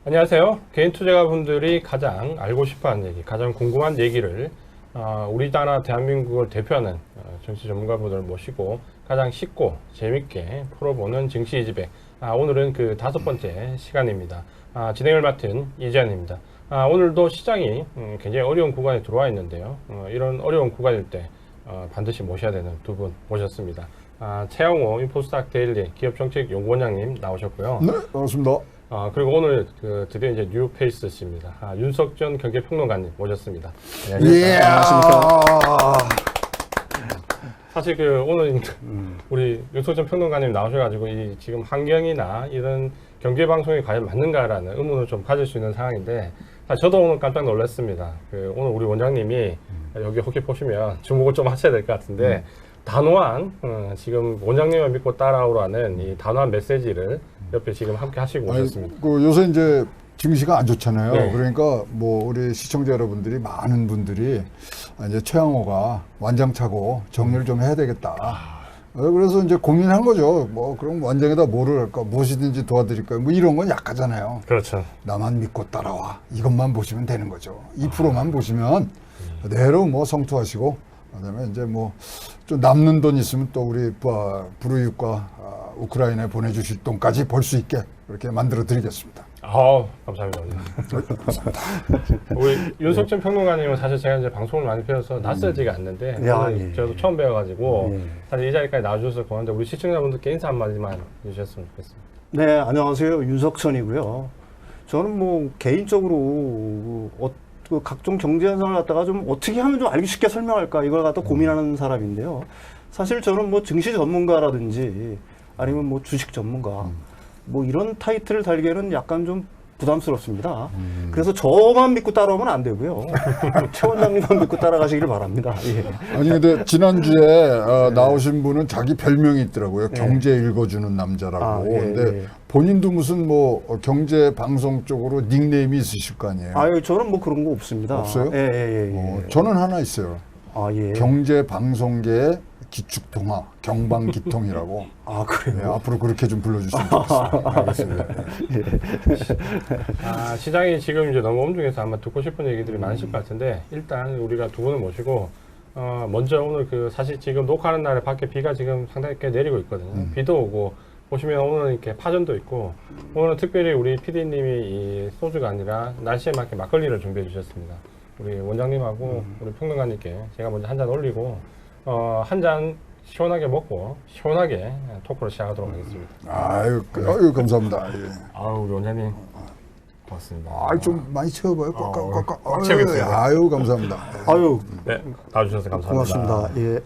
안녕하세요. 개인 투자가분들이 가장 알고 싶어하는 얘기, 가장 궁금한 얘기를 우리나라 대한민국을 대표하는 정치 전문가분들 모시고 가장 쉽고 재밌게 풀어보는 증시 이지백. 오늘은 그 5번째 시간입니다. 진행을 맡은 이재현입니다. 오늘도 시장이 굉장히 어려운 구간에 들어와 있는데요. 이런 어려운 구간일 때 반드시 모셔야 되는 두 분 모셨습니다. 최영호 인포스닥 데일리 기업정책연구원장님 나오셨고요. 네, 반갑습니다. 그리고 오늘 드디어 이제 뉴페이스십니다. 윤석전 경제평론가님 모셨습니다. 예, 안녕하십니까. 사실 오늘 우리 윤석전 평론가님 나오셔가지고 이 지금 환경이나 이런 경제 방송이 과연 맞는가라는 의문을 좀 가질 수 있는 상황인데, 사실 저도 오늘 깜짝 놀랐습니다. 오늘 우리 원장님이 여기 혹시 보시면 주목을 좀 하셔야 될 것 같은데, 단호한 지금 원장님을 믿고 따라오라는 이 단호한 메시지를 옆에 지금 함께 하시고 오셨습니다. 요새 이제 증시가 안 좋잖아요. 네. 그러니까 뭐 우리 시청자 여러분들이 많은 분들이 이제 최영호가 완장차고 정리를 좀 해야 되겠다. 그래서 이제 고민한 거죠. 뭐 그럼 완장에다 뭐를 할까, 무엇이든지 도와드릴까, 뭐 이런 건 약하잖아요. 그렇죠. 나만 믿고 따라와. 이것만 보시면 되는 거죠. 2%만 보시면 그대로 뭐 성투하시고, 그다음에 이제 뭐 좀 남는 돈 있으면 또 우리 불우이웃과 우크라이나에 보내주실 돈까지 벌 수 있게 그렇게 만들어 드리겠습니다. 감사합니다. 우리 윤석전 평론가님은 사실 제가 이제 방송을 많이 배워서 낯설지가 않는데, 저도 처음 배워가지고 사실 이 자리까지 나와주셔서 고맙는데, 우리 시청자분들께 인사 한마디만 해주셨으면 좋겠습니다. 네, 안녕하세요. 윤석천이고요. 저는 뭐 개인적으로 그 각종 경제 현상을 갖다가 좀 어떻게 하면 좀 알기 쉽게 설명할까, 이걸 갖다 고민하는 사람인데요. 사실 저는 뭐 증시 전문가라든지 아니면 뭐 주식 전문가 뭐 이런 타이틀을 달기에는 약간 좀 부담스럽습니다. 그래서 저만 믿고 따라오면 안 되고요. 최 원장님만 믿고 따라가시길 바랍니다. 예. 아니 근데 지난주에 나오신 분은 자기 별명이 있더라고요. 경제 읽어주는 남자라고. 근데 본인도 무슨 뭐 경제 방송 쪽으로 닉네임이 있으실 거 아니에요? 저는 뭐 그런 거 없습니다. 없어요? 예. 저는 하나 있어요. 예. 경제 방송계의 기축통화, 경방기통이라고. 그래요? 네, 앞으로 그렇게 좀 불러주시면 좋겠습니다. 알겠습니다. 시장이 지금 이제 너무 엄중해서 아마 듣고 싶은 얘기들이 많으실 것 같은데, 일단 우리가 두 분을 모시고 먼저 오늘 사실 지금 녹화하는 날에 밖에 비가 지금 상당히 꽤 내리고 있거든요. 비도 오고 보시면 오늘은 이렇게 파전도 있고, 오늘은 특별히 우리 PD님이 이 소주가 아니라 날씨에 맞게 막걸리를 준비해 주셨습니다. 우리 원장님하고 우리 평론가님께 제가 먼저 한 잔 올리고 한 잔 시원하게 먹고 시원하게 토크를 시작하도록 하겠습니다. 아유, 감사합니다. 예. 우리 원장님 고맙습니다. 좀 많이 채워봐요. 꽉 채우겠습니다. 아유, 감사합니다. 네, 나와주셔서 감사합니다. 고맙습니다. 예.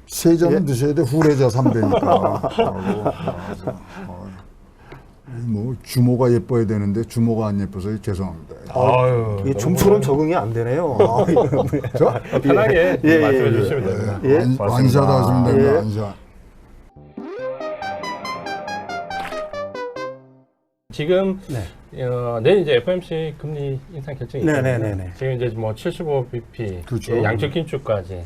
세 잔은 드셔야 돼. 후레자 3배니까. 뭐 주모가 예뻐야 되는데 주모가 안 예뻐서 죄송합니다. 이게 좀처럼 적응이 안 되네요. 편하게 말씀해 주시면 됩니다. 완샷 하시면 됩니다. 완샷. 지금 내일 이제 FOMC 금리 인상 결정이 있잖아요. 네네네. 지금 이제 뭐 75bp, 그렇죠. 양적 긴축까지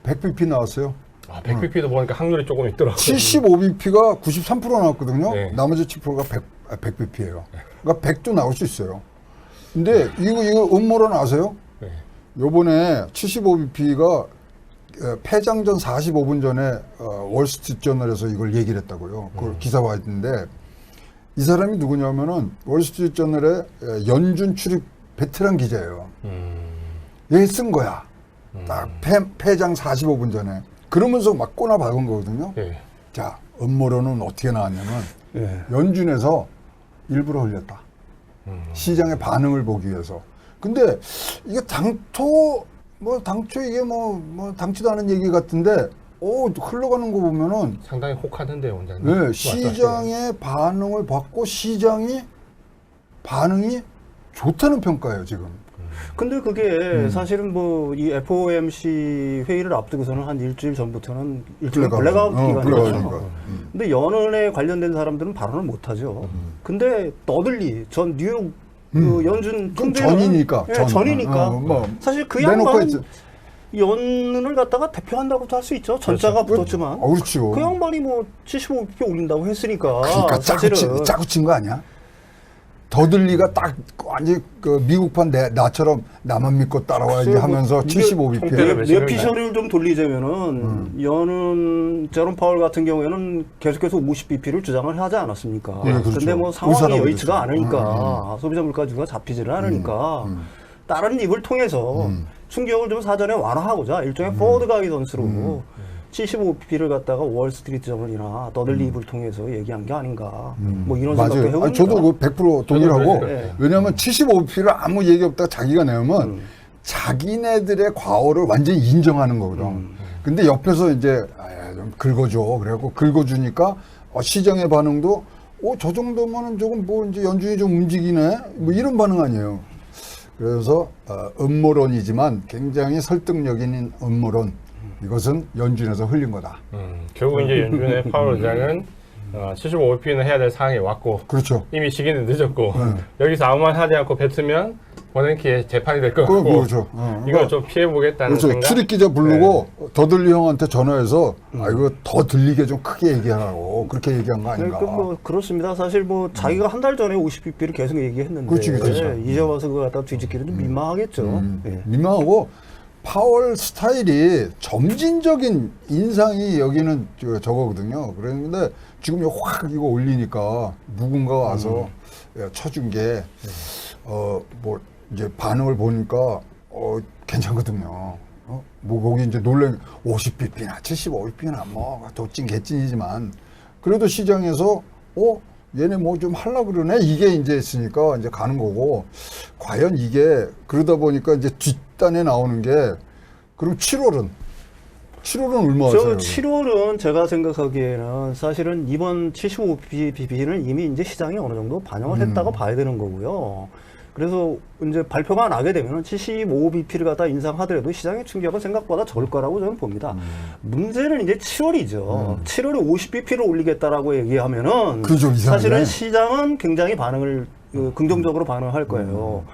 100bp 나왔어요. 100bp도 보니까 확률이 조금 있더라고요. 75bp가 93% 나왔거든요. 네. 나머지 7%가 100bp예요. 그러니까 100도 나올 수 있어요. 근데 이거 음모론 아세요? 네. 요번에 75bp가 폐장 전 45분 전에 월스트리트저널에서 이걸 얘기를 했다고요. 그걸 기사가 있는데, 이 사람이 누구냐면은 월스트리트저널의 연준 출입 베테랑 기자예요. 얘 쓴 거야. 딱 폐장 45분 전에. 그러면서 막 꼬나 박은 거거든요. 네. 자, 음모론은 어떻게 나왔냐면 연준에서 일부러 흘렸다. 시장의 반응을 보기 위해서. 근데 이게 당초 이게 뭐 당치도 않은 얘기 같은데, 흘러가는 거 보면은 상당히 혹하던데요, 원장님. 네, 시장의 반응을 받고 시장이 반응이 좋다는 평가예요, 지금. 근데 그게 사실은 뭐 이 FOMC 회의를 앞두고서는 한 일주일 전부터는 일종의 블랙아웃 기간이거든요. 근데 연은에 관련된 사람들은 발언을 못하죠. 근데 너들리 전 뉴욕 그 연준 그럼 총재는 전이니까. 전이니까 사실 그 양반은 연은을 갖다가 대표한다고도 할 수 있죠. 전자가 붙었지만. 그렇죠. 그 양반이 뭐 75bp 올린다고 했으니까. 그러니까 사실은 짜고 친 거 아니야? 더들리가 딱 완전 그 미국판 나처럼 나만 믿고 따라와야지 하면서 75bpm. 총대를 뇌피셜을 좀 돌리자면은 여는 제롬 파월 같은 경우에는 계속해서 50bp를 주장을 하지 않았습니까? 네, 그렇죠. 근데 뭐 상황이 의사라고 여의치가 그랬죠. 않으니까 소비자 물가지수가 잡히지를 않으니까 다른 입을 통해서 충격을 좀 사전에 완화하고자 일종의 포워드 가이던스로 75bp를 갖다가 월스트리트저널이나 더들리 입을 통해서 얘기한 게 아닌가. 뭐 이런 생각도 맞아요. 해봅니다. 아니, 저도 그 100% 동의하고 네. 왜냐하면 75bp를 아무 얘기 없다가 자기가 내면 자기네들의 과오를 완전히 인정하는 거거든. 근데 옆에서 이제 좀 긁어줘. 그래갖고 긁어주니까 시장의 반응도 저 정도면은 조금 뭐 이제 연준이 좀 움직이네. 뭐 이런 반응 아니에요. 그래서 음모론이지만 굉장히 설득력 있는 음모론. 이것은 연준에서 흘린 거다. 결국 이제 연준의 파월 의장은 75bp는 해야 될 상황이 왔고 그렇죠. 이미 시기는 늦었고 여기서 아무 말 하지 않고 뱉으면 버냉키의 재판이 될 것 같고 그렇죠. 이걸 좀 피해보겠다는 그렇죠. 생각. 출입 기자 부르고 더들리 형한테 전화해서 이거 더 들리게 좀 크게 얘기하라고 그렇게 얘기한 거 아닌가. 그러니까 뭐 그렇습니다. 사실 뭐 자기가 한 달 전에 50bp를 계속 얘기했는데 그렇지, 그렇죠. 이제 와서 그거 갖다 뒤집기는 좀 민망하겠죠. 예. 민망하고 파월 스타일이 점진적인 인상이 여기는 저거거든요. 그런데 지금 확 이거 올리니까 누군가 와서 쳐준 게 뭐 이제 반응을 보니까 괜찮거든요. 뭐 거기 이제 놀란 50bp나 75bp나 뭐 도찐 개찐이지만 그래도 시장에서 얘네 뭐 좀 하려고 그러네 이게 이제 있으니까 이제 가는 거고 과연 이게 그러다 보니까 이제 뒷단에 나오는 게 그럼 7월은 얼마 저 하세요? 7월은 제가 생각하기에는 사실은 이번 75bp는 이미 이제 시장이 어느 정도 반영을 했다고 봐야 되는 거고요. 그래서 이제 발표가 나게 되면 75bp를 갖다 인상하더라도 시장의 충격은 생각보다 적을 거라고 저는 봅니다. 문제는 이제 7월이죠. 7월에 50bp를 올리겠다라고 얘기하면은 그죠, 이상하네. 사실은 시장은 굉장히 긍정적으로 반응할 거예요.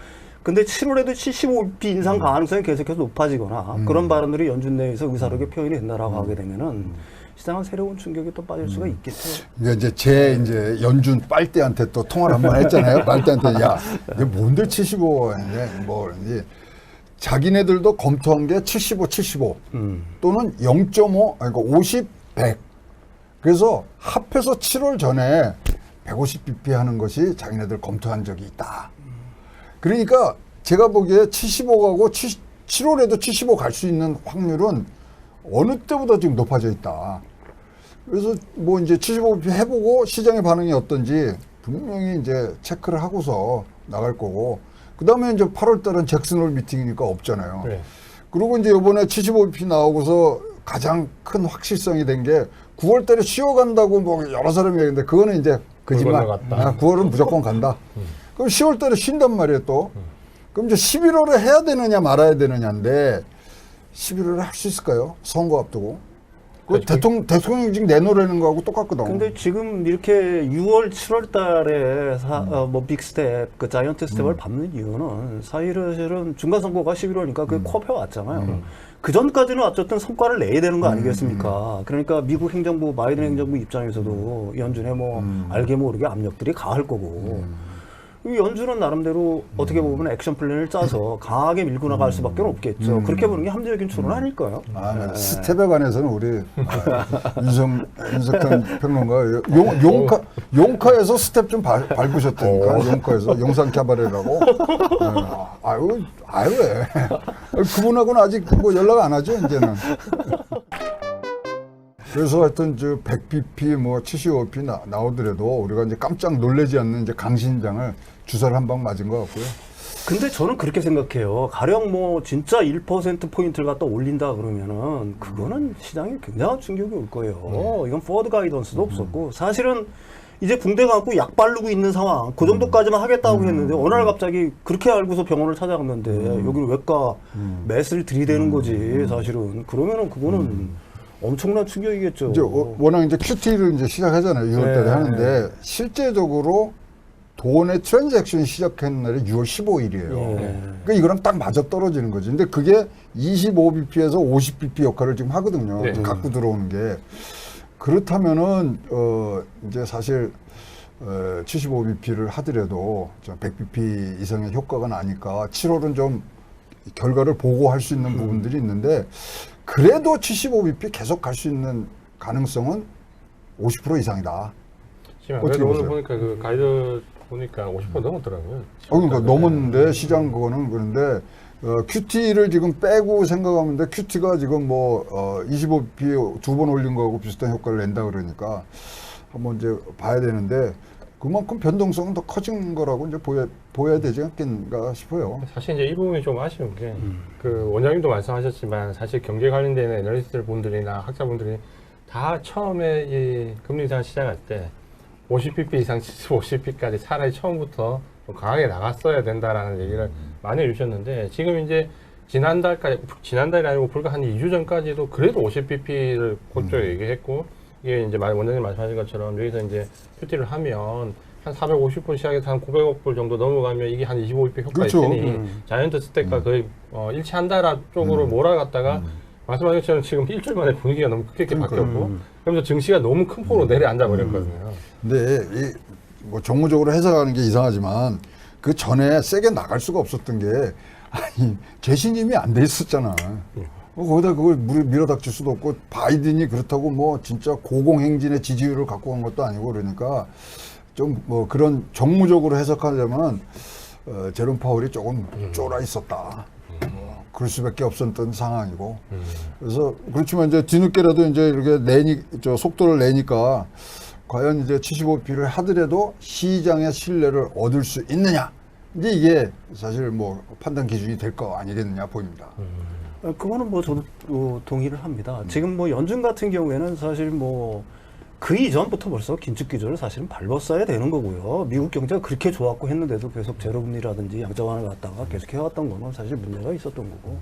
근데 7월에도 75bp 인상 가능성이 계속해서 높아지거나 그런 발언들이 연준 내에서 의사롭게 표현이 된다라고 하게 되면은 시장은 새로운 충격이 또 빠질 수가 있겠죠. 이제 연준 빨대한테 또 통화를 한번 했잖아요. 빨대한테 야, 이게 뭔데 75인데 뭐 그런지 자기네들도 검토한 게 75 또는 0.5 그러니까 50, 100. 그래서 합해서 7월 전에 150bp 하는 것이 자기네들 검토한 적이 있다. 그러니까 제가 보기에 75 가고 7월에도 75 갈 수 있는 확률은 어느 때보다 지금 높아져 있다. 그래서 뭐 이제 75bp 해보고 시장의 반응이 어떤지 분명히 이제 체크를 하고서 나갈 거고 그 다음에 이제 8월 달은 잭슨홀 미팅이니까 없잖아요. 네. 그리고 이제 이번에 75bp 나오고서 가장 큰 확실성이 된 게 9월 달에 쉬어간다고 뭐 여러 사람이 얘기했는데 그거는 이제 거짓말. 9월은 무조건 간다. 그럼 10월 달에 쉰단 말이에요 또. 그럼 이제 11월에 해야 되느냐 말아야 되느냐인데 11월에 할 수 있을까요? 선거 앞두고. 그 대통령직 내놓으라는 거하고 똑같거든. 근데 지금 이렇게 6월, 7월 달에 뭐 빅스텝, 그 자이언트 스텝을 밟는 이유는 사실은 중간선거가 11월이니까 그게 코앞에 왔잖아요. 그 전까지는 어쨌든 성과를 내야 되는 거 아니겠습니까? 그러니까 미국 행정부, 바이든 행정부 입장에서도 연준에 뭐 알게 모르게 압력들이 가할 거고. 연준은 나름대로 어떻게 보면 액션 플랜을 짜서 강하게 밀고 나갈 수밖에 없겠죠. 그렇게 보는 게 합리적인 추론 아닐까요? 스텝에 관해서는 우리 윤석현 평론가 용카에서 스텝 좀 밟으셨다니까. 용카에서 용산 캐바레라고. 아유 왜? 그분하고는 아직 뭐 연락 안 하죠 이제는. 그래서 하여튼 100bp 뭐 75bp 나오더라도 우리가 이제 깜짝 놀라지 않는 이제 강신장을 주사를 한 방 맞은 것 같고요. 근데 저는 그렇게 생각해요. 가령 뭐 진짜 1%포인트를 갖다 올린다 그러면은 그거는 시장에 굉장한 충격이 올 거예요. 이건 포워드 가이던스도 없었고 사실은 이제 붕대 감고 약 바르고 있는 상황 그 정도까지만 하겠다고 했는데 어느 날 갑자기 그렇게 알고서 병원을 찾아갔는데 여기는 외과 맷을 들이대는 거지 사실은. 그러면은 그거는 엄청난 충격이겠죠. 이제 워낙 이제 QT를 이제 시작하잖아요. 6월 달에 하는데 실제적으로 돈의 트랜잭션이 시작한 날이 6월 15일이에요. 그러니까 이거랑 딱 맞아 떨어지는 거지. 근데 그게 25bp에서 50bp 역할을 지금 하거든요. 네. 갖고 들어오는 게. 그렇다면은 이제 사실 75bp를 하더라도 100bp 이상의 효과가 나니까 7월은 좀 결과를 보고 할 수 있는 부분들이 있는데 그래도 75bp 계속 갈 수 있는 가능성은 50% 이상이다. 지금 어떻게 오늘 보세요? 보니까 그 가이드 보니까 50% 넘었더라고요. 그러니까 넘었는데 시장 그거는 그런데 QT를 지금 빼고 생각하면 QT가 지금 뭐 25bp 두 번 올린 거하고 비슷한 효과를 낸다 그러니까 한번 이제 봐야 되는데 그만큼 변동성은 더 커진 거라고 이제 보여야 되지 않겠는가 싶어요. 사실 이제 이 부분이 좀 아쉬운 게 그 원장님도 말씀하셨지만 사실 경제 관련된 애널리스트 분들이나 학자분들이 다 처음에 이 금리 인상 시작할 때 50bp 이상 50bp까지 차라리 처음부터 좀 강하게 나갔어야 된다라는 얘기를 많이 해주셨는데 지금 이제 지난달이 아니고 불과 한 2주 전까지도 그래도 50bp를 곧저 얘기했고 이게 이제 원장님 말씀하신 것처럼 여기서 이제 QT를 하면 한 450불 시작해서 한 900억 불 정도 넘어가면 이게 한 25bp 효과가 그렇죠. 있으니 자이언트 스택과 거의 일치한다라 쪽으로 몰아갔다가 말씀하신 것처럼 지금 일주일 만에 분위기가 너무 크게 바뀌었고 그러면서 증시가 너무 큰 폭으로 내려앉아 버렸거든요. 근데 뭐 정무적으로 해석하는 게 이상하지만 그 전에 세게 나갈 수가 없었던 게 아니 재신임이 안 돼 있었잖아. 거기다 그걸 밀어닥칠 수도 없고 바이든이 그렇다고 뭐 진짜 고공행진의 지지율을 갖고 간 것도 아니고 그러니까 좀 뭐 그런 정무적으로 해석하자면 제롬 파월이 조금 쫄아 있었다. 그럴 수밖에 없었던 상황이고 그래서 그렇지만 이제 뒤늦게라도 이제 이렇게 속도를 내니까 과연 이제 75bp를 하더라도 시장의 신뢰를 얻을 수 있느냐 이제 이게 사실 뭐 판단 기준이 될 거 아니겠느냐 보입니다. 그거는 뭐 저도 동의를 합니다. 지금 뭐 연준 같은 경우에는 사실 뭐 그 이전부터 벌써 긴축 기조를 사실은 밟았어야 되는 거고요. 미국 경제가 그렇게 좋았고 했는데도 계속 제로금리라든지 양적 완화를 갖다가 계속 해왔던 거는 사실 문제가 있었던 거고.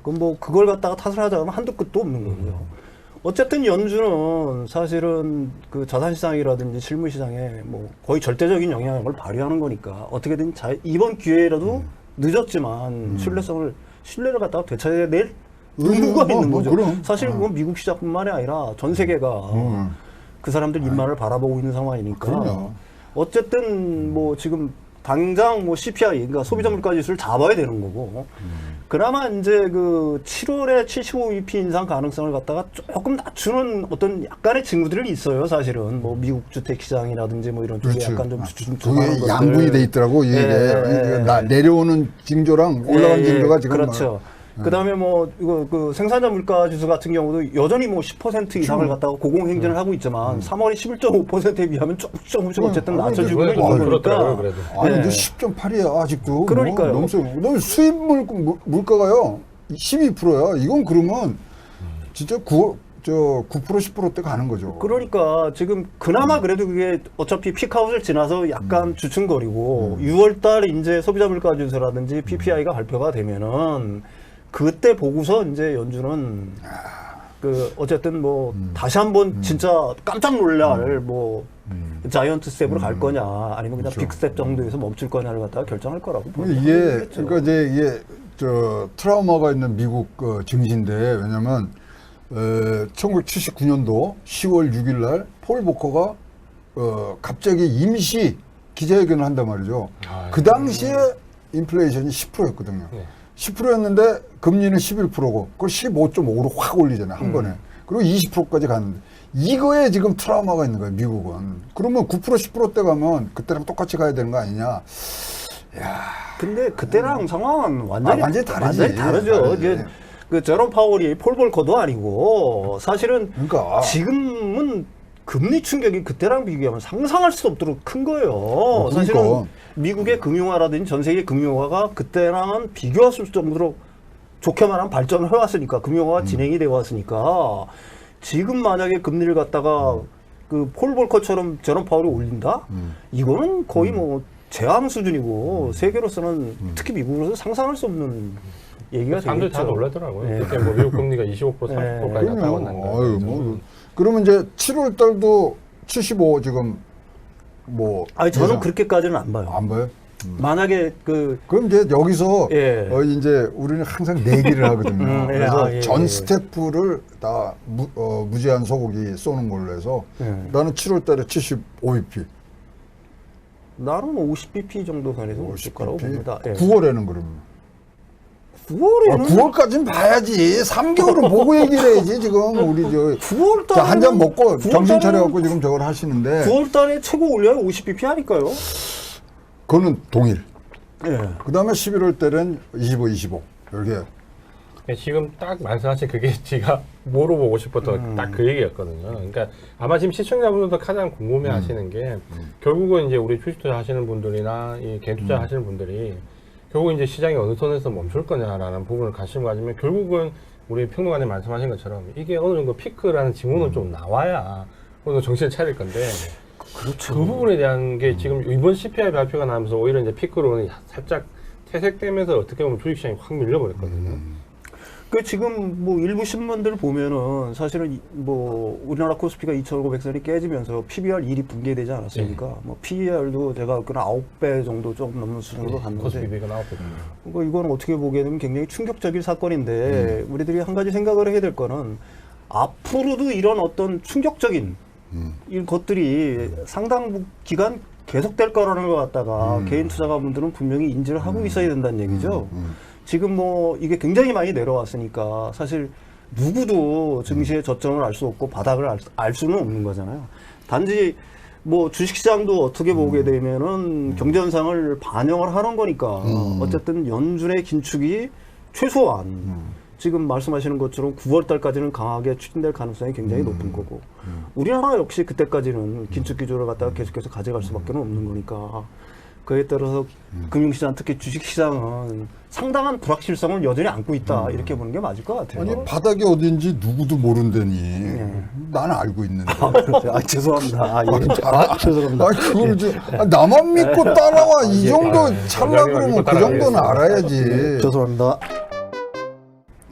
그럼 뭐 그걸 갖다가 탓을 하자면 한도 끝도 없는 거고요. 어쨌든 연준은 사실은 그 자산시장이라든지 실물시장에 뭐 거의 절대적인 영향력을 발휘하는 거니까 어떻게든 이번 기회라도 늦었지만 신뢰를 갖다가 되찾아낼 의무가 있는 거죠. 그럼. 사실 그건 미국 시장뿐만이 아니라 전 세계가 그 사람들 입맛을 바라보고 있는 상황이니까. 그럼요. 어쨌든 뭐 지금 당장 뭐 CPI, 그러니까 소비자 물가 지수를 잡아야 되는 거고. 그나마 이제 그 7월에 75bp 인상 가능성을 갖다가 조금 낮추는 어떤 약간의 징후들이 있어요, 사실은. 뭐 미국 주택 시장이라든지 뭐 이런 쪽에 그렇지. 약간 좀 그게 양분이 돼 있더라고. 이게 내려오는 징조랑 올라가는 징조가 지금 그렇죠. 그다음에 뭐 이거 그 생산자 물가 지수 같은 경우도 여전히 뭐 10% 이상을 갖다가 고공행진을 하고 있지만 3월이 11.5%에 비하면 조금씩 어쨌든 낮춰지고 있는 거니까. 그래도. 아니 근데 10.8이야 아직도. 그러니까요. 너무 수입 물가가요 12%야. 이건 그러면 진짜 9% 10%대 가는 거죠. 그러니까 지금 그나마 그래도 그게 어차피 피크아웃을 지나서 약간 주춤거리고 6월달 이제 소비자 물가 지수라든지 PPI가 발표가 되면은 그때 보고서 이제 연준은 그 어쨌든 뭐 다시 한번 진짜 깜짝 놀랄 뭐 자이언트 스텝으로 갈 거냐 아니면 그냥 그렇죠. 빅 스텝 정도에서 멈출 거냐를 갖다가 결정할 거라고 보는 이게 그러니까 이제 이게 트라우마가 있는 미국 증시인데 왜냐면 1979년도 10월 6일 날 폴 보커가 갑자기 임시 기자회견을 한단 말이죠. 그 당시에 인플레이션이 10%였거든요. 10%였는데 금리는 11%고 그걸 15.5로 확 올리잖아요. 한 번에. 그리고 20%까지 갔는데 이거에 지금 트라우마가 있는 거예요. 미국은. 그러면 9% 10%대 가면 그때랑 똑같이 가야 되는 거 아니냐. 근데 그때랑 상황은 완전히 다르지. 완전히 다르죠. 이게 그 제롬 파월이 폴 볼커도 아니고 사실은 그러니까 지금은 금리 충격이 그때랑 비교하면 상상할 수 없도록 큰 거예요. 사실은 미국의 금융화라든지 전 세계 금융화가 그때랑은 비교할 수 없을 정도로 좋게 말하면 발전을 해왔으니까 금융화가 진행이 되어 왔으니까 지금 만약에 금리를 갖다가 그 폴 볼커처럼 제롬 파월이 올린다? 이거는 거의 뭐 재앙 수준이고 세계로서는 특히 미국으로서 상상할 수 없는 얘기가 사람들 다 되겠죠. 놀라더라고요. 네. 그때 뭐 미국 금리가 25% 30%까지 갔다 왔는데. 그러면 이제 7월 달도 75 지금 뭐 아니 저는 그렇게까지는 안 봐요. 안 봐요? 만약에 그럼 이제 여기서 예. 이제 우리는 항상 내기를 하거든요. 그래서 예, 전 예. 스태프를 다 무제한 소고기 쏘는 걸로 해서 예. 나는 7월 달에 75bp 나는 50bp 정도 선에서 있을 거라고 봅니다. 예. 9월에는 그러면. 9월에는 9월까지는 봐야지. 3개월은 보고 얘기를 해야지. 지금 우리 9월 달에 한 잔 먹고 9월 정신 달에는- 차려갖고 지금 저걸 하시는데 9월 달에 최고 올려야 50bp 하니까요. 그거는 동일. 예. 그 다음에 11월 때는 25, 25 이렇게. 지금 딱 말씀하신 그게 제가 물어보고 싶었던 딱 그 얘기였거든요. 그러니까 아마 지금 시청자분들도 가장 궁금해 하시는 게 결국은 이제 우리 주식 투자 하시는 분들이나 이 개인 투자 하시는 분들이 결국 이제 시장이 어느 선에서 멈출 거냐라는 부분을 관심 가지면 결국은 우리 평론가님 말씀하신 것처럼 이게 어느 정도 피크라는 징후는 좀 나와야 어느 정도 정신을 차릴 건데 그렇죠. 그 부분에 대한 게 지금 이번 CPI 발표가 나면서 오히려 이제 피크로는 살짝 퇴색되면서 어떻게 보면 주식시장이 확 밀려버렸거든요. 그 지금 뭐 일부 신문들 보면은 사실은 뭐 우리나라 코스피가 2,500선이 깨지면서 PBR 1이 붕괴되지 않았습니까? 네. 뭐 PER도 제가 그런 9배 정도 조금 넘는 수준으로 갔는데 코스피가 나왔거든요. 이건 어떻게 보게 되면 굉장히 충격적인 사건인데 우리들이 한 가지 생각을 해야 될 거는 앞으로도 이런 어떤 충격적인 이 것들이 상당 기간 계속될 거라는 것 같다가 개인 투자가분들은 분명히 인지를 하고 있어야 된다는 얘기죠. 지금 뭐 이게 굉장히 많이 내려왔으니까 사실 누구도 증시의 저점을 알 수 없고 바닥을 알 수는 없는 거잖아요. 단지 뭐 주식시장도 어떻게 보게 되면은 경제 현상을 반영을 하는 거니까 어쨌든 연준의 긴축이 최소한 지금 말씀하시는 것처럼 9월 달까지는 강하게 추진될 가능성이 굉장히 높은 거고 우리나라 역시 그때까지는 긴축 기조를 갖다가 계속해서 가져갈 수밖에 없는 거니까 그에 따라서 금융시장 특히 주식시장은 상당한 불확실성을 여전히 안고 있다 이렇게 보는 게 맞을 것 같아요. 아니 바닥이 어딘지 누구도 모른다니. 나는 알고 있는데. 아, 죄송합니다. 아, 예. 죄송합니다. 아, 그걸 나만 믿고 따라와. 이 정도 찰라 원장님을 그러면 믿고 그 정도는 따라가겠습니다. 알아야지. 죄송합니다.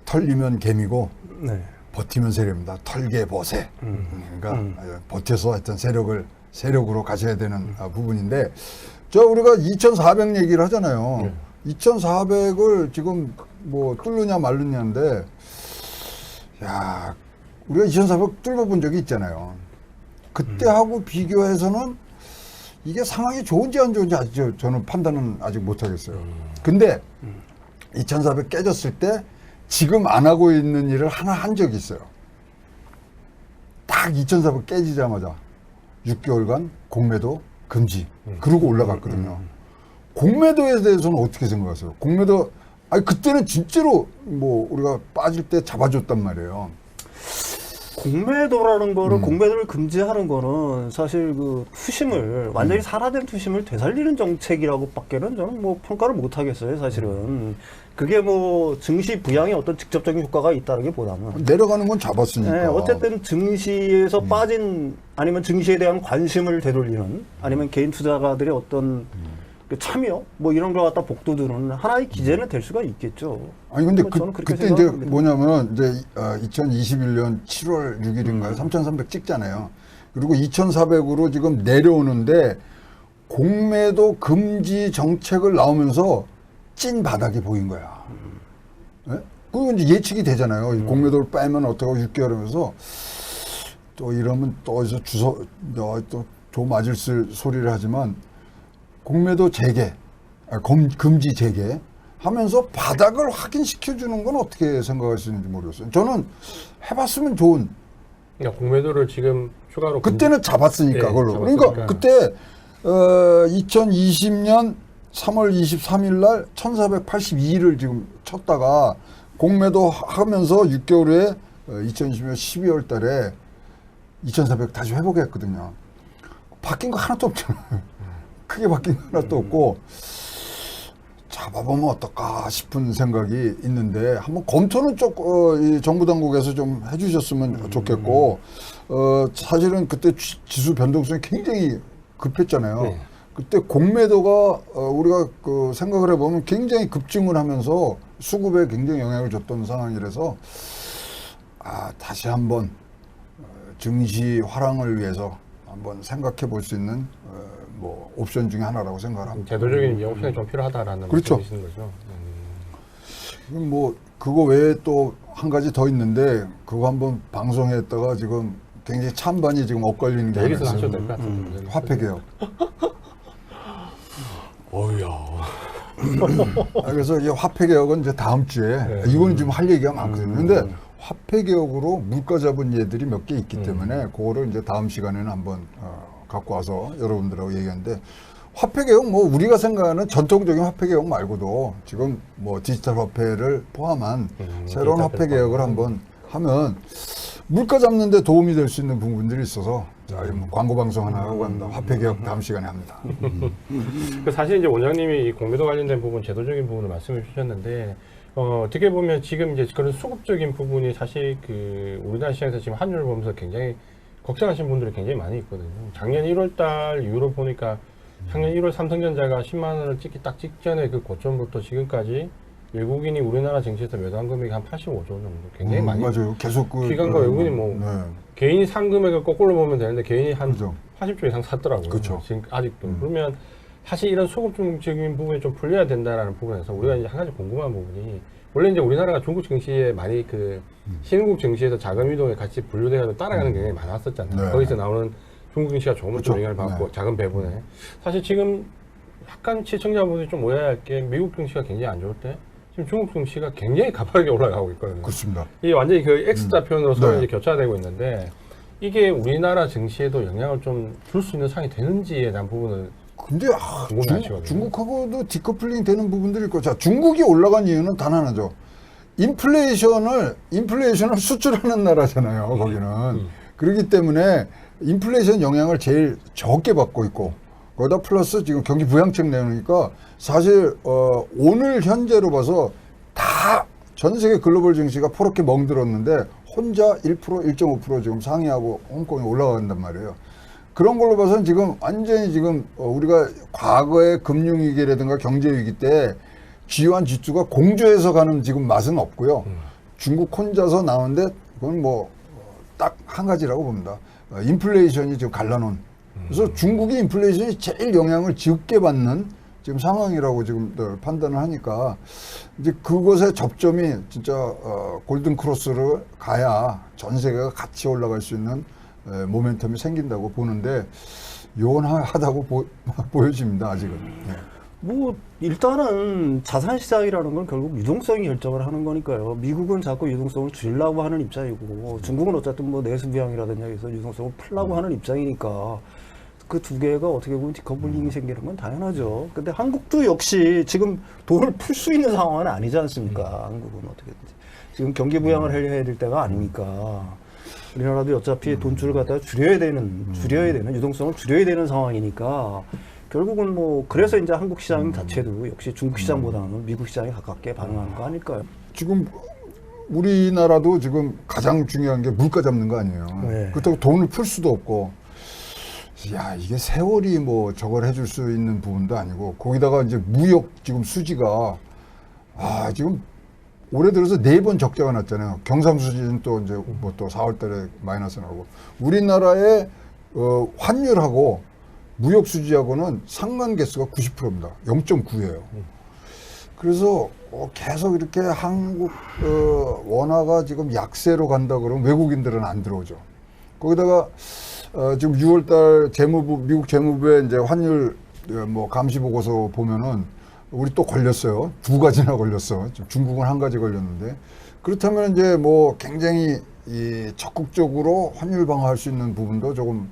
털리면 개미고 네. 버티면 세력입니다. 털개 보세. 그러니까 버텨서 하여튼 세력으로 가셔야 되는 부분인데 우리가 2,400 얘기를 하잖아요. 2,400을 지금 뭐 뚫느냐 말느냐인데 야, 우리가 2,400 뚫어본 적이 있잖아요. 그때하고 비교해서는 이게 상황이 좋은지 안 좋은지 아직 저는 판단은 아직 못 하겠어요. 근데 2,400 깨졌을 때 지금 안 하고 있는 일을 하나 한 적이 있어요. 딱 2,400 깨지자마자 6개월간 공매도 금지. 그러고 올라갔거든요. 공매도에 대해서는 어떻게 생각하세요? 공매도, 아니, 그때는 진짜로 뭐 우리가 빠질 때 잡아줬단 말이에요. 공매도라는 거를 공매도를 금지하는 거는 사실 그 투심을 완전히 사라진 투심을 되살리는 정책이라고밖에는 저는 뭐 평가를 못 하겠어요. 사실은 그게 뭐 증시 부양에 어떤 직접적인 효과가 있다라기보다는 내려가는 건 잡았으니까. 네, 어쨌든 증시에서 빠진 아니면 증시에 대한 관심을 되돌리는 아니면 개인 투자가들의 어떤 그 참여 뭐 이런 걸 갖다 복돋우는 하나의 기제는 될 수가 있겠죠. 아니 근데 저는 그렇게 그때 이제 생각합니다. 뭐냐면은 이제 2021년 7월 6일인가요? 3,300 찍잖아요. 그리고 2,400으로 지금 내려오는데 공매도 금지 정책을 나오면서 찐 바닥이 보인 거야. 예? 그리고 이제 예측이 되잖아요. 공매도를 빼면 어떡하고 6개월 하면서 또 이러면 또 어디서 또 맞을 소리를 하지만 공매도 재개, 금지 재개 하면서 바닥을 확인시켜주는 건 어떻게 생각하시는지 모르겠어요. 저는 해봤으면 좋은. 그러니까 공매도를 지금 추가로 그때는 잡았으니까 네, 그걸로. 잡았으니까. 그러니까 그때 2020년 3월 23일 날 1482를 지금 쳤다가 공매도 하면서 6개월 후에 2020년 12월 달에 2400 다시 회복했거든요. 바뀐 거 하나도 없잖아요. 크게 바뀐 거 하나도 없고 잡아보면 어떨까 싶은 생각이 있는데 한번 검토는 이 정부 당국에서 좀 해주셨으면 좋겠고 사실은 그때 지수 변동성이 굉장히 급했잖아요. 네. 그때 공매도가 우리가 그 생각을 해보면 굉장히 급증을 하면서 수급에 굉장히 영향을 줬던 상황이라서 다시 한번 증시 화랑을 위해서 한번 생각해 볼 수 있는 뭐 옵션 중에 하나라고 생각을 합니다. 제도적인 옵션이 좀 필요하다라는 그렇죠. 말씀이시는 거죠. 지금 뭐 그거 외에 또 한 가지 더 있는데 그거 한번 방송에 했다가 지금 굉장히 찬반이 지금 엇갈리는 게 하나 여기서 있어요. 하셔도 될 것 같은데. 화폐 개혁. 그래서 이 화폐 개혁은 이제 다음 주에 네. 이거는 지금 할 얘기가 많거든요. 근데 화폐 개혁으로 물가 잡은 예들이 몇 개 있기 때문에 그거를 이제 다음 시간에는 한번 갖고 와서 여러분들하고 얘기하는데 화폐 개혁 뭐 우리가 생각하는 전통적인 화폐 개혁 말고도 지금 뭐 디지털 화폐를 포함한 새로운 화폐 개혁을 한번 하면 물가 잡는 데 도움이 될 수 있는 부분들이 있어서 자, 뭐 광고 방송 하나 하고 합니다. 화폐 개혁 다음 시간에 합니다. 그 사실 이제 원장님이 이 공매도 관련된 부분, 제도적인 부분을 말씀해 주셨는데, 어떻게 보면 지금 이제 그런 수급적인 부분이 사실 그 우리나라 시장에서 지금 환율을 보면서 굉장히 걱정하시는 분들이 굉장히 많이 있거든요. 작년 1월달 이후로 보니까 작년 1월 삼성전자가 10만 원을 찍기 딱 직전에 그 고점부터 지금까지 외국인이 우리나라 증시에서 매도한 금액이 한 85조 정도, 굉장히 많이. 맞아요. 계속 그 기관과 외국인이 뭐 네. 개인이 산 금액을 거꾸로 보면 되는데 개인이 한 그죠. 80조 이상 샀더라고요. 그쵸. 지금 아직도. 그러면 사실 이런 수급적인 부분이 좀 풀려야 된다라는 부분에서 우리가 이제 한 가지 궁금한 부분이, 원래 이제 우리나라가 중국 증시에 많이 그 신흥국 증시에서 자금 이동에 같이 분류돼서 따라가는 경향이 많았었잖아요. 네. 거기서 나오는 중국 증시가 조금 그쵸. 더 영향을 받고 네. 자금 배분에. 사실 지금 약간 시청자분들이 좀 오해할 게 미국 증시가 굉장히 안 좋을 때 지금 중국 증시가 굉장히 가파르게 올라가고 있거든요. 그렇습니다. 이게 완전히 그 X자 표현으로 서로 네. 이제 교차되고 있는데, 이게 우리나라 증시에도 영향을 좀 줄 수 있는 상황이 되는지에 대한 부분을 근데 궁금해하시거든요. 중국하고도 디커플링 되는 부분들이 있고, 자 중국이 올라간 이유는 단 하나죠. 인플레이션을 수출하는 나라잖아요. 거기는. 그렇기 때문에 인플레이션 영향을 제일 적게 받고 있고, 거기다 플러스 지금 경기 부양책 내놓으니까 사실 오늘 현재로 봐서 다 전 세계 글로벌 증시가 포렇게 멍들었는데 혼자 1%, 1.5% 지금 상회하고 홍콩이 올라간단 말이에요. 그런 걸로 봐서는 지금 완전히 지금 우리가 과거의 금융위기라든가 경제위기 때 G환, G2가 공조해서 가는 지금 맛은 없고요. 중국 혼자서 나오는데 그건 뭐 딱 한 가지라고 봅니다. 인플레이션이 지금 갈라놓은. 그래서 중국이 인플레이션이 제일 영향을 적게 받는 지금 상황이라고 지금 판단을 하니까 이제 그것의 접점이 진짜 골든 크로스를 가야 전 세계가 같이 올라갈 수 있는 모멘텀이 생긴다고 보는데 요원하다고 보여집니다. 아직은. 네. 뭐 일단은 자산 시장이라는 건 결국 유동성이 결정을 하는 거니까요. 미국은 자꾸 유동성을 줄이려고 하는 입장이고, 중국은 어쨌든 뭐 내수 부양이라든지 해서 유동성을 풀려고 하는 입장이니까 그 두 개가 어떻게 보면 디커플링이 생기는 건 당연하죠. 근데 한국도 역시 지금 돈을 풀 수 있는 상황은 아니지 않습니까? 한국은 어떻게든지 지금 경기 부양을 해야 될 때가 아니니까. 우리나라도 어차피 돈줄을 갖다가 줄여야 되는 유동성을 줄여야 되는 상황이니까, 결국은 뭐 그래서 이제 한국 시장 자체도 역시 중국 시장보다는 미국 시장에 가깝게 반응하는 거 아닐까요? 지금 우리나라도 지금 가장 중요한 게 물가 잡는 거 아니에요. 네. 그렇다고 돈을 풀 수도 없고, 야 이게 세월이 뭐 저걸 해줄 수 있는 부분도 아니고, 거기다가 이제 무역 지금 수지가 지금 올해 들어서 4번 적자가 났잖아요. 경상수지는 또 이제 뭐 또 4월달에 마이너스 나고, 우리나라의 환율하고 무역 수지하고는 상관 개수가 90%입니다. 0.9예요. 그래서 계속 이렇게 한국 원화가 지금 약세로 간다 그러면 외국인들은 안 들어오죠. 거기다가 지금 6월달 미국 재무부의 이제 환율 뭐 감시 보고서 보면은 우리 또 걸렸어요. 2가지나 걸렸어. 지금 중국은 1가지 걸렸는데, 그렇다면 이제 뭐 굉장히 이 적극적으로 환율 방어할 수 있는 부분도 조금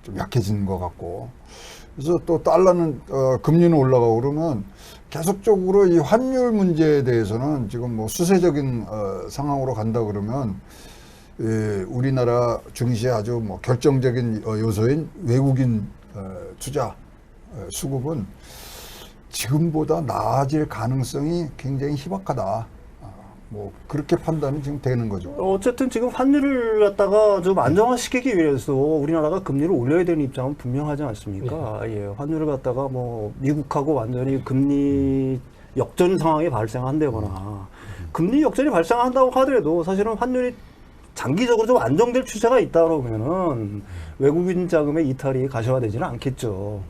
좀 약해지는 것 같고, 그래서 또 달러는 금리는 올라가고 그러면 계속적으로 이 환율 문제에 대해서는 지금 뭐 수세적인 상황으로 간다 그러면 우리나라 증시의 아주 뭐 결정적인 요소인 외국인 투자 수급은 지금보다 나아질 가능성이 굉장히 희박하다. 뭐 그렇게 판단이 지금 되는 거죠. 어쨌든 지금 환율을 갖다가 좀 안정화시키기 위해서 우리나라가 금리를 올려야 되는 입장은 분명하지 않습니까? 예, 환율을 갖다가 뭐 미국하고 완전히 금리 역전 상황이 발생한다거나, 금리 역전이 발생한다고 하더라도 사실은 환율이 장기적으로 좀 안정될 추세가 있다 그러면은 외국인 자금의 이탈이 가시화되지는 않겠죠.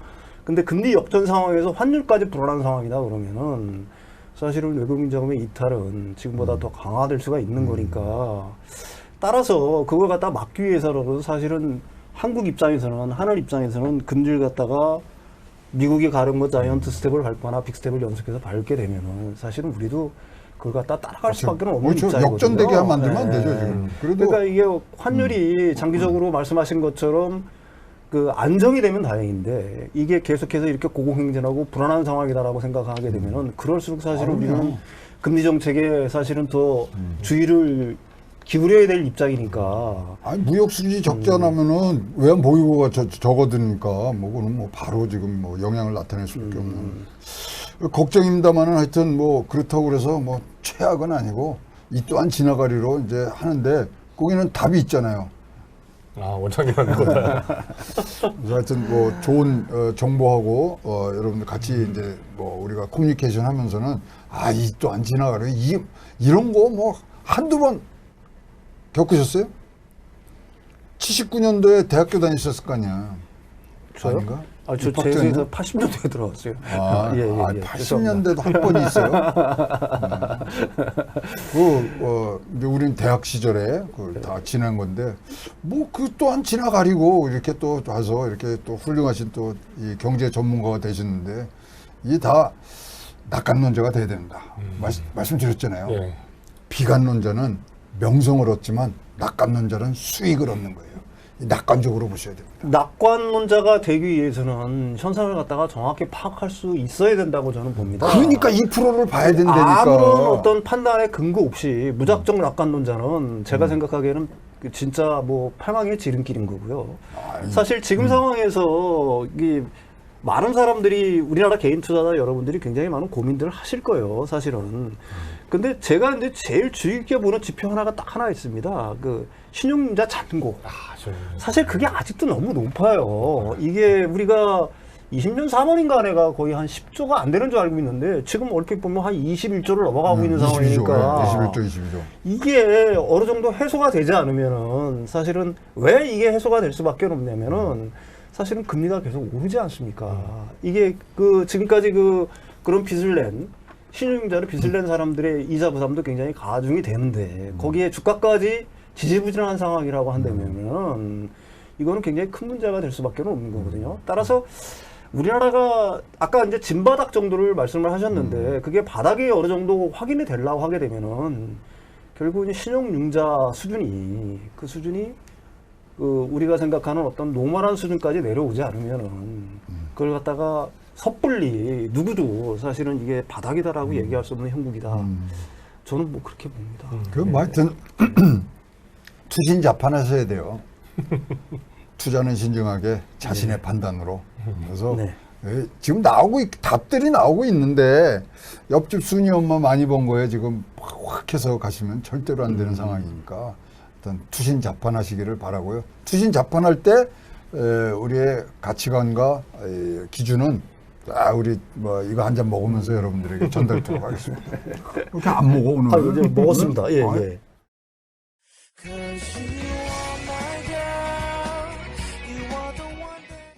근데 금리 역전 상황에서 환율까지 불안한 상황이다 그러면은 사실은 외국인 자금의 이탈은 지금보다 더 강화될 수가 있는 거니까, 따라서 그걸 갖다 막기 위해서라도 사실은 한국 입장에서는, 하늘 입장에서는 금리를 갖다가 미국이 가른 뭐 자이언트 스텝을 밟거나 빅스텝을 연속해서 밟게 되면은 사실은 우리도 그걸 갖다 따라갈 수밖에 없는 그렇죠. 입장이거든요. 역전되게 만들면 안 네. 되죠, 지금. 그래도 그러니까 이게 환율이 장기적으로 말씀하신 것처럼 그 안정이 되면 다행인데 이게 계속해서 이렇게 고공행진하고 불안한 상황이다라고 생각하게 되면은 그럴수록 사실은 우리는 금리 정책에 사실은 더 주의를 기울여야 될 입장이니까. 아니 무역 수지 적자 나면은 외환 보유고가 적어드니까 뭐 그는 뭐 바로 지금 뭐 영향을 나타낼 수밖에 없는 걱정입니다만은 하여튼 뭐 그렇다고 그래서 뭐 최악은 아니고 이 또한 지나가리로 이제 하는데 거기는 답이 있잖아요. 아, 원장님한테 거다. 그래서 하여튼 뭐 좋은 정보하고 여러분들 같이 이제 뭐 우리가 커뮤니케이션 하면서는 아, 이 또 안 지나가려 이런 거 뭐 한두 번 겪으셨어요? 79년도에 대학교 다니셨을 거 아니야. 저요? 아닌가? 아, 저 입학전이요? 재수에서 80년도에 들어왔어요. 아, 예, 예, 예. 80년대도 한 번이 있어요. 근데 우리는 대학 시절에 그걸 다 지난 건데, 뭐, 그 또한 지나가리고, 이렇게 또 와서, 이렇게 또 훌륭하신 또 이 경제 전문가가 되시는데, 이게 다 낙관론자가 돼야 된다. 말씀드렸잖아요. 예. 비관론자는 명성을 얻지만, 낙관론자는 수익을 얻는 거예요. 낙관적으로 보셔야 됩니다. 낙관론자가 되기 위해서는 현상을 갖다가 정확히 파악할 수 있어야 된다고 저는 봅니다. 그러니까 2%를 봐야 된다니까. 아무런 어떤 판단의 근거 없이 무작정 낙관론자는 제가 생각하기에는 그 진짜 뭐 팔망의 지름길인 거고요. 사실 지금 상황에서 이 많은 사람들이 우리나라 개인 투자자 여러분들이 굉장히 많은 고민들을 하실 거예요, 사실은. 근데 제가 이제 제일 주의 깊게 보는 지표 하나가 딱 하나 있습니다. 그 신용자 잔고. 사실 그게 아직도 너무 높아요. 이게 우리가 20년 3월인가 안에가 거의 한 10조가 안 되는 줄 알고 있는데 지금 얼핏 보면 한 21조를 넘어가고 있는 22조, 상황이니까 21조. 이게 어느 정도 해소가 되지 않으면은 사실은 왜 이게 해소가 될 수밖에 없냐면은 사실은 금리가 계속 오르지 않습니까? 이게 그 지금까지 그런 빚을 낸 신용자를 빚을 낸 사람들의 이자 부담도 굉장히 가중이 되는데 거기에 주가까지 지지부진한 상황이라고 한다면은 이거는 굉장히 큰 문제가 될 수밖에 없는 거거든요. 따라서 우리나라가 아까 이제 진바닥 정도를 말씀을 하셨는데 그게 바닥이 어느 정도 확인이 되려고 하게 되면은 결국은 신용융자 수준이 그 수준이 우리가 생각하는 어떤 노멀한 수준까지 내려오지 않으면은 그걸 갖다가 섣불리 누구도 사실은 이게 바닥이다라고 얘기할 수 없는 형국이다. 저는 뭐 그렇게 봅니다. 그럼 뭐 하여튼 투신자판하셔야 돼요. 투자는 신중하게 자신의 판단으로. 그래서 네. 지금 답들이 나오고 있는데 옆집 순이 엄마 많이 번 거에 지금 확 해서 가시면 절대로 안 되는 상황이니까 일단 투신자판하시기를 바라고요. 투신자판할 때 우리의 가치관과 기준은 우리 뭐 이거 한 잔 먹으면서 여러분들에게 전달토록 하겠습니다. 이렇게 안 먹어 오늘? 이제 먹었습니다. 예, 아, 예.